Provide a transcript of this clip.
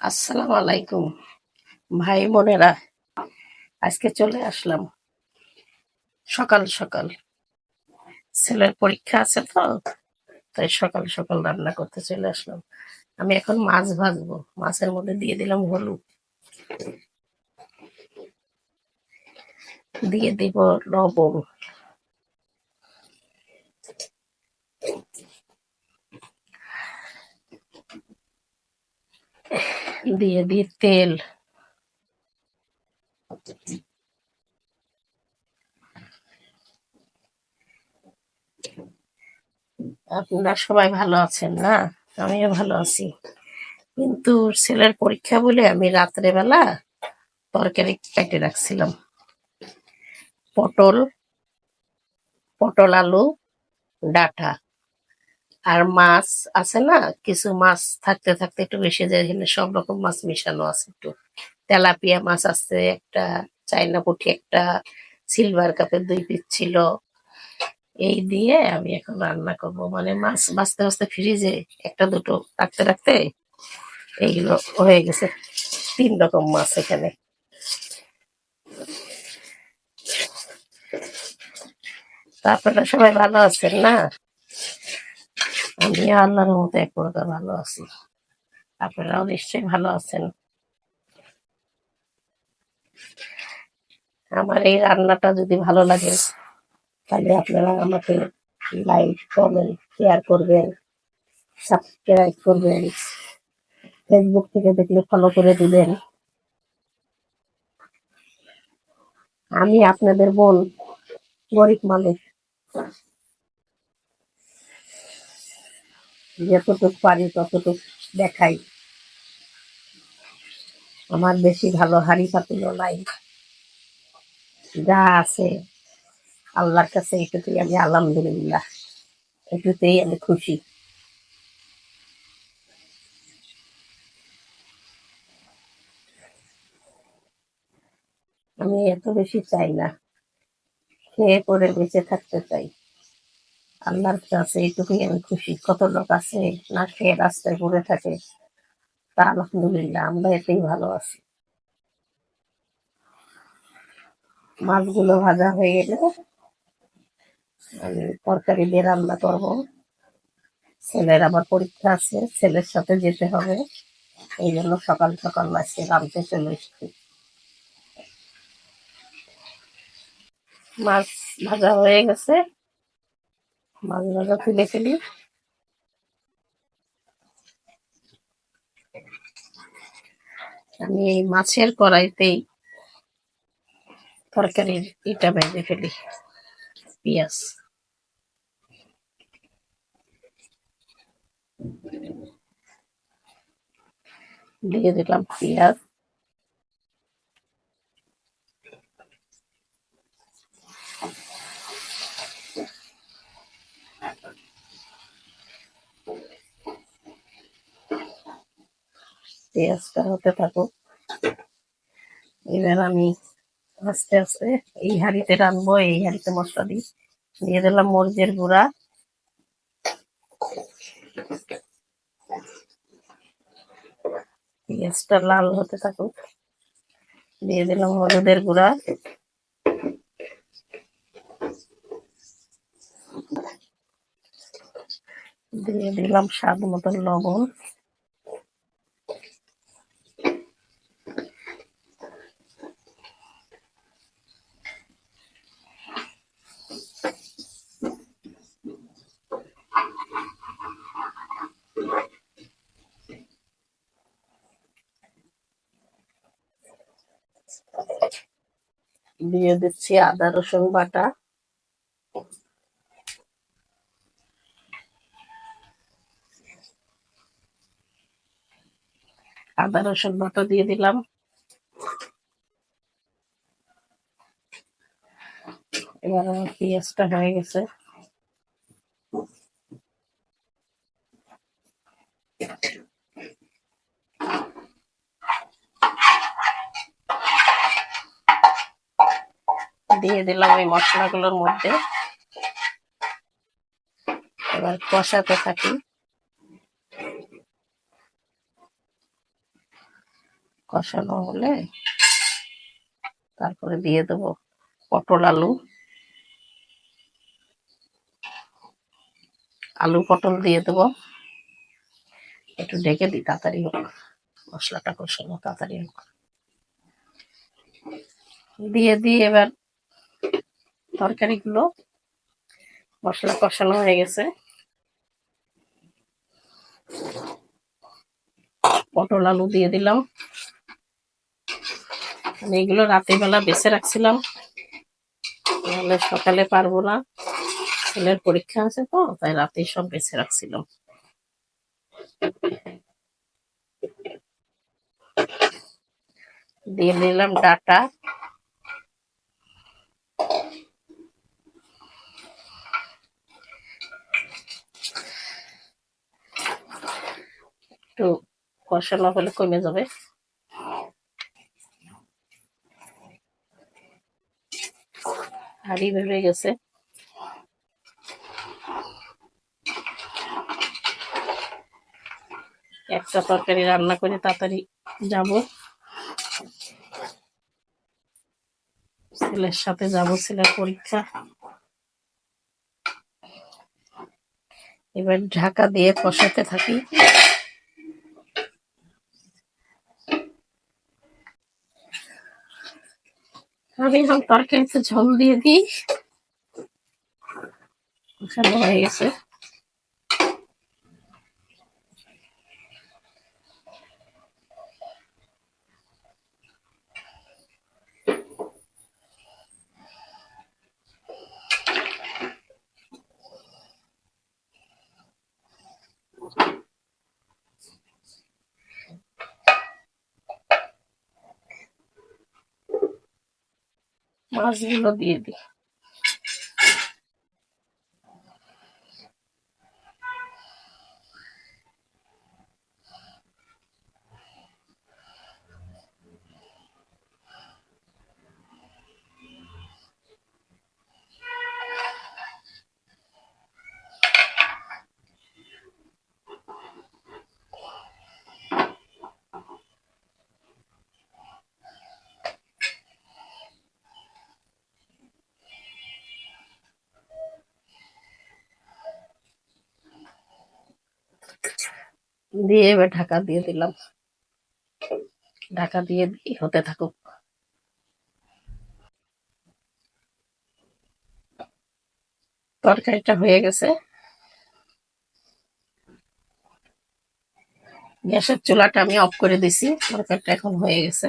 আসসালামু আলাইকুম ভাই বোনেরা। আজকে চলে আসলাম সকাল সকাল। ছেলের পরীক্ষা আছে তো, তাই সকাল সকাল রান্না করতে চলে আসলাম। আমি এখন মাছ ভাজবো। মাছের মধ্যে দিয়ে দিলাম হলুদ, দিয়ে দিব লবণ, দিয়ে দিই তেল। আপনারা সবাই ভালো আছেন না? আমিও ভালো আছি, কিন্তু ছেলের পরীক্ষা বলে আমি রাত্রে বেলা তরকারি কেটে রাখছিলাম। পটল, পটল আলু ডাঁটা, আর মাছ আছে না, কিছু মাছ থাকতে থাকতে একটু বেশি যায়, এখানে সব রকম মাছ মিশানো আছে। একটু তেলাপিয়া মাছ আছে একটা, চাইনা পুঁটি একটা, সিলভার কাপের 2 পিস ছিল। এই দিয়ে আমি এখন রান্না করব, মানে মাছ বাঁচতে বাঁচতে ফ্রিজে একটা দুটো রাখতে রাখতে এইগুলো হয়ে গেছে। 3 রকম মাছ এখানে। তা আপনারা সবাই ভালো আছেন না? আমি আল্লাহর মতো এক প্রকার ভালো আছি। আপনারাও নিশ্চয়ই ভালো আছেন। আমার এই রান্নাটা যদি ভালো লাগে, তাহলে আপনারা আমাকে লাইক কমেন্ট শেয়ার করবেন, সাবস্ক্রাইব করবেন, ফেসবুক থেকে দেখলে ফলো করে দিবেন। আমি আপনাদের বোন, গরিব মানুষ, যতটুকু পারি ততটুকু দেখাই। আমার বেশি ভালো হাড়ি পাতিলও নাই, যা আছে আল্লাহর কাছে এটুকুই আমি আলহামদুলিল্লাহ, এটুকুতেই আমি খুশি। আমি এত বেশি চাই না, খেয়ে পরে বেঁচে থাকতে চাই। আল্লাহর কাছে এইটুকুই আমি খুশি। কত লোক আছে না খেয়ে রাস্তায় পড়ে থাকে, তা আলহামদুলিল্লাহ আমরা এতেই ভালো আছি। মাছগুলো ভাজা হয়ে গেলে আমি তরকারি দিয়ে রান্না করব। ছেলের আবার পরীক্ষা আছে, ছেলের সাথে যেতে হবে, এই জন্য সকাল সকাল আজকে রাঁধতে চলে এসেছি। মাছ ভাজা হয়ে গেছে, মাছ ভাজা তুলে ফেলি। আমি এই মাছের কড়াইতেই তরকারির ইটা ভেজে ফেলি। পেঁয়াজ দিয়ে দিলাম, পেঁয়াজ, পেঁয়াজটা হতে থাকুক। এবার আমি আস্তে আস্তে এই হাঁড়িতে রানবো, এই হাঁড়িতে মশলা দিই। দিয়ে দিলাম মরিচের গুঁড়া, পেঁয়াজটা লাল হতে থাকুক। দিয়ে দিলাম হলুদের গুঁড়া, দিয়ে দিলাম স্বাদ মতন লবণ, দিয়ে দিচ্ছি আদা রসুন বাটা, আদা রসুন বাটা দিয়ে দিলাম। এবার আমার পেঁয়াজটা হয়ে গেছে, দিয়ে দিলাম এই মশলাগুলোর মধ্যে। এবার কষাতে থাকি। কষানো হলে তারপরে দিয়ে দেবো পটল আলু। আলু পটল দিয়ে দেবো, একটু ঢেকে দিই তাড়াতাড়ি হোক, মশলাটা কষানো তাড়াতাড়ি হোক। দিয়ে দিই এবার তরকারিগুলো। মশলা কষানো হয়ে গেছে, পটল আলু দিয়ে দিলাম। আমি এগুলো রাতের বেলা বেছে রাখছিলাম, নাহলে সকালে পারবো না, ছেলের পরীক্ষা আছে তো, তাই রাতে সব বেছে রাখছিলাম। দিয়ে দিলাম ডাটা, একটু কষানো হলে কমে যাবে। হাঁড়ি ভেবে গেছে, একটা তরকারি রান্না করে তাড়াতাড়ি যাবো, ছেলের সাথে যাবো, ছেলের পরীক্ষা। এবার ঢাকা দিয়ে কষাতে থাকি। আমি এখন তরকারিতে ঝোল দিয়ে দিই, কষানো হয়ে গেছে। মাছগুলো দিয়ে দিই। দিয়ে এবার ঢাকা দিয়ে দিলাম, ঢাকা দিয়ে দিই, হতে থাকুক। তরকারিটা হয়ে গেছে, গ্যাসের চুলাটা আমি অফ করে দিছি, তরকারিটা এখন হয়ে গেছে।